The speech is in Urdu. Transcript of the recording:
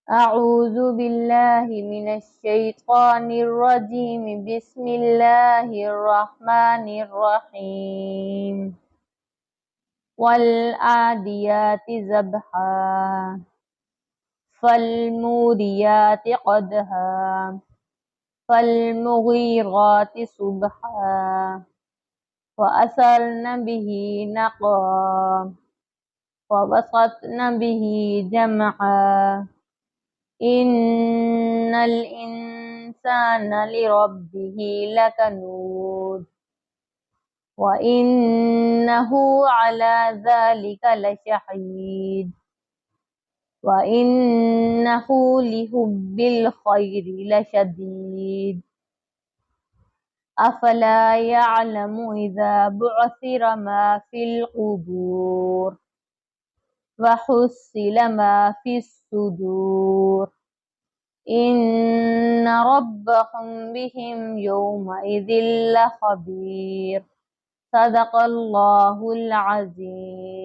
أعوذ بالله من الشيطان الرجيم. بسم الله الرحمن الرحيم. والعاديات ضبحا فالموريات قدحا فالمغيرات صبحا وأثرن به نقعا ووسطن به جمعا إن الإنسان لربه لكنود وإنه على ذلك لشهيد وإنه لحب الخير لشديد أفلا يعلم إذا بعثر ما في القبور وحصل ما في الصدور إن ربهم بهم يومئذ لخبير. صدق الله العظيم.